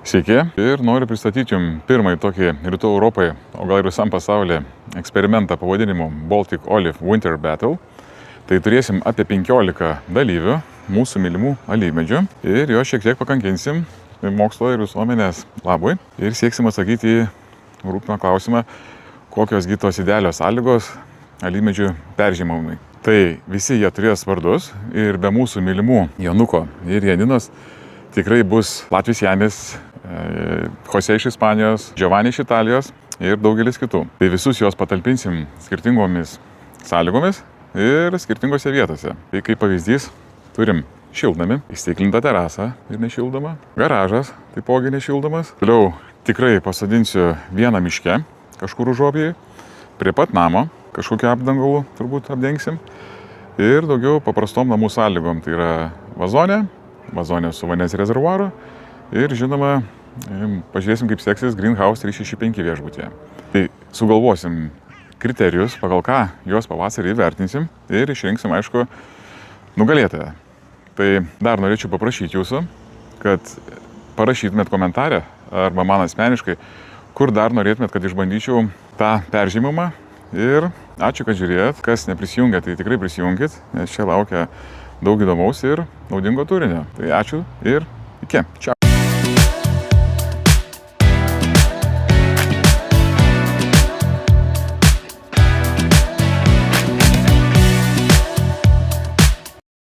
Sveiki ir noriu pristatyti Jums pirmąjį tokį Rytų Europai, o gal ir visam pasaulyje eksperimentą pavadinimu Baltic Olive Winter Battle. Tai turėsim apie 15 dalyvių, mūsų mylimų alyvmedžių, ir jo šiek tiek pakankinsim mokslo ir visuomenės labui ir sieksim atsakyti į rūpimą klausimą, kokios tos idealios sąlygos alyvmedžių peržymavimui. Tai visi jie turės vardus ir be mūsų mylimų Jonuko ir Janinos tikrai bus Latvis Janis, Jose iš Ispanijos, Giovanni iš Italijos ir daugelis kitų. Tai visus juos patalpinsim skirtingomis sąlygomis ir skirtingose vietose. Tai kaip pavyzdys, turim šiltnamį, įstiklintą terasą ir nešildomą, garažas taipogi nešildomas. Toliau tikrai pasodinsiu vieną miške, kažkur užuovėjai, prie pat namo, kažkokią apdangalų turbūt apdengsim. Ir daugiau paprastom namų sąlygom, tai yra vazonė su vandens rezervuaru ir žinoma, pažiūrėsim kaip seksis Greenhouse 365 viešbutyje. Tai sugalvosim kriterijus, pagal ką juos pavasarį įvertinsim ir išrinksim, aišku, nugalėtoją. Tai dar norėčiau paprašyti jūsų, kad parašytumėt komentarę arba man asmeniškai, kur dar norėtumėt, kad išbandyčiau tą peržymimą. Ir ačiū, kad žiūrėjot. Kas neprisijungia, tai tikrai prisijungit, nes čia laukia daug įdomaus ir naudingo turinio. Tai ačiū ir iki. Čia.